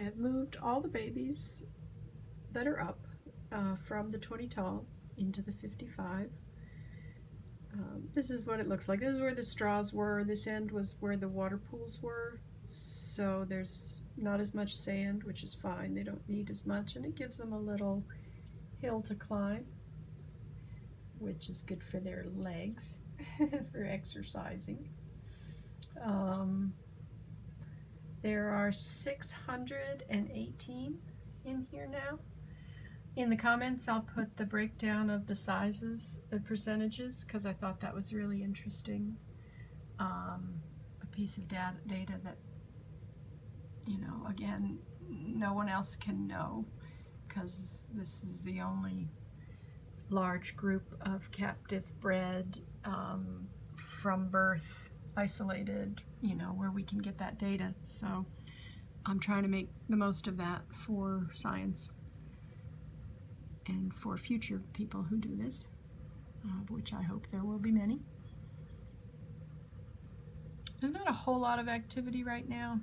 have moved all the babies that are up from the 20 tall into the 55. This is what it looks like. This is where the straws were. This end was where the water pools were. So there's not as much sand, which is fine. They don't need as much, and it gives them a little hill to climb, which is good for their legs for exercising. There are 618 in here now. In the comments, I'll put the breakdown of the sizes, the percentages, because I thought that was really interesting. A piece of data that, you know, again, no one else can know, because this is the only large group of captive-bred, from birth, isolated, you know, where we can get that data. So I'm trying to make the most of that for science and for future people who do this, which I hope there will be many. There's not a whole lot of activity right now.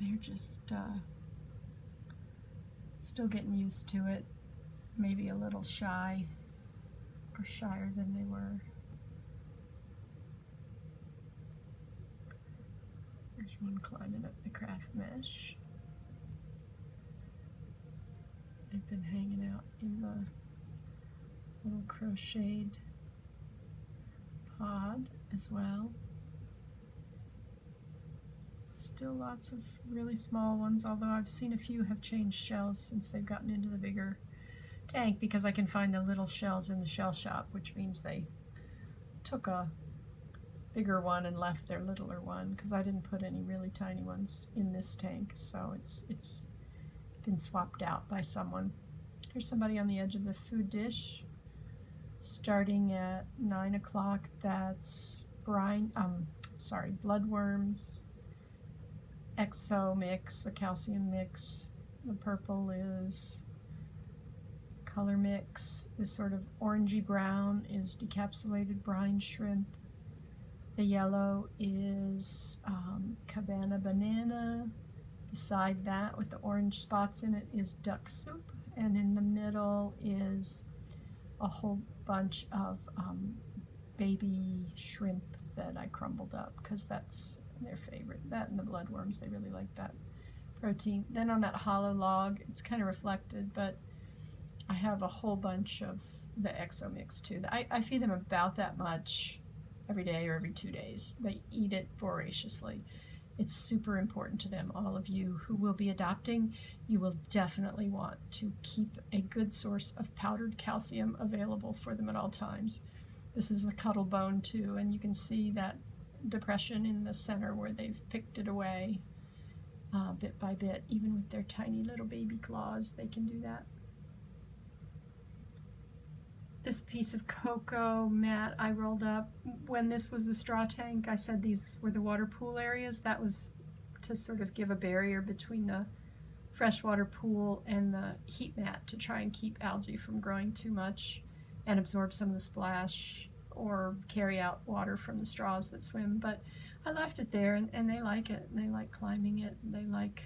They're just still getting used to it, maybe a little shy, or shyer than they were. There's one climbing up the craft mesh. They've been hanging out in the little crocheted pod as well. Still lots of really small ones, although I've seen a few have changed shells since they've gotten into the bigger tank, because I can find the little shells in the shell shop, which means they took a bigger one and left their littler one, because I didn't put any really tiny ones in this tank, so it's been swapped out by someone. Here's somebody on the edge of the food dish. Starting at 9 o'clock, that's bloodworms, exo mix, the calcium mix. The purple is color mix. This sort of orangey brown is decapsulated brine shrimp. The yellow is cabana banana. Beside that, with the orange spots in it, is duck soup. And in the middle is a whole bunch of baby shrimp that I crumbled up, because that's their favorite. That and the bloodworms, they really like that protein. Then on that hollow log, it's kind of reflected, but I have a whole bunch of the exo mix too. I feed them about that much every day or every 2 days. They eat it voraciously. It's super important to them. All of you who will be adopting, you will definitely want to keep a good source of powdered calcium available for them at all times. This is a cuddle bone too, and you can see that depression in the center where they've picked it away bit by bit. Even with their tiny little baby claws, they can do that. This piece of cocoa mat I rolled up. When this was a straw tank, I said these were the water pool areas. That was to sort of give a barrier between the freshwater pool and the heat mat, to try and keep algae from growing too much and absorb some of the splash or carry out water from the straws that swim. But I left it there, and they like it. They like climbing it. They like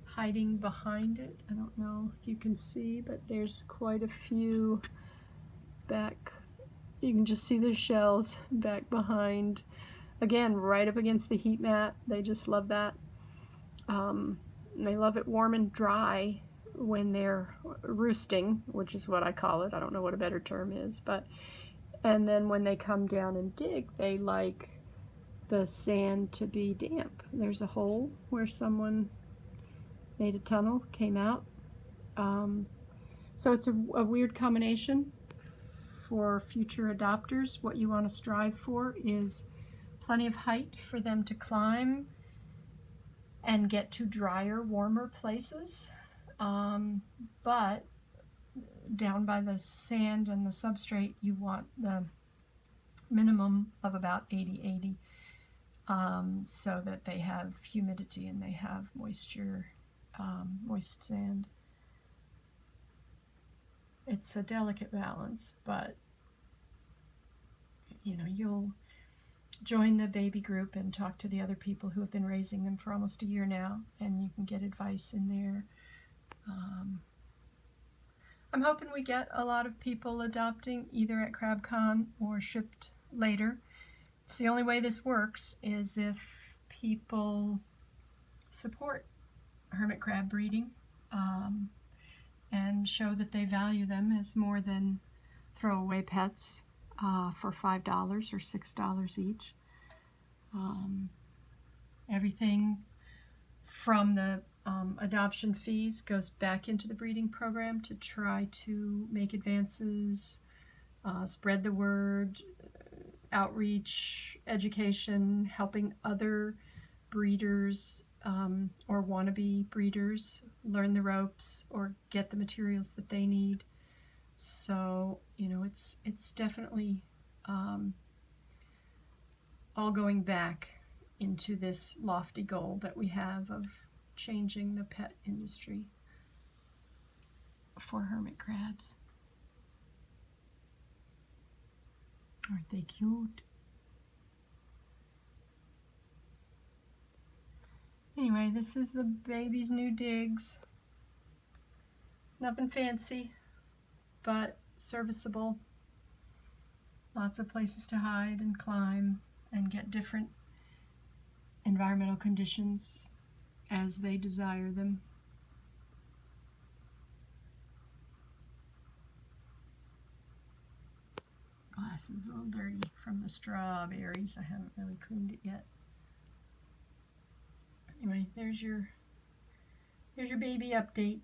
hiding behind it. I don't know if you can see, but there's quite a few back. You can just see their shells back behind. Again, right up against the heat mat. They just love that. They love it warm and dry when they're roosting, which is what I call it. I don't know what a better term is, but and then when they come down and dig, they like the sand to be damp. There's a hole where someone made a tunnel, came out. So it's a weird combination for future adopters. What you want to strive for is plenty of height for them to climb and get to drier, warmer places. But down by the sand and the substrate, you want the minimum of about 80-80, so that they have humidity and they have moisture, moist sand. It's a delicate balance, but you know, join the baby group and talk to the other people who have been raising them for almost a year now, and you can get advice in there. I'm hoping we get a lot of people adopting either at CrabCon or shipped later. It's the only way this works is if people support hermit crab breeding and show that they value them as more than throwaway pets for $5 or $6 each. Everything from the adoption fees goes back into the breeding program to try to make advances, spread the word, outreach, education, helping other breeders or wannabe breeders learn the ropes or get the materials that they need. So, you know, it's definitely all going back into this lofty goal that we have of changing the pet industry for hermit crabs. Aren't they cute? Anyway, this is the baby's new digs. Nothing fancy, but serviceable. Lots of places to hide and climb and get different environmental conditions as they desire them. Glass is a little dirty from the strawberries. I haven't really cleaned it yet. Anyway, there's your baby update.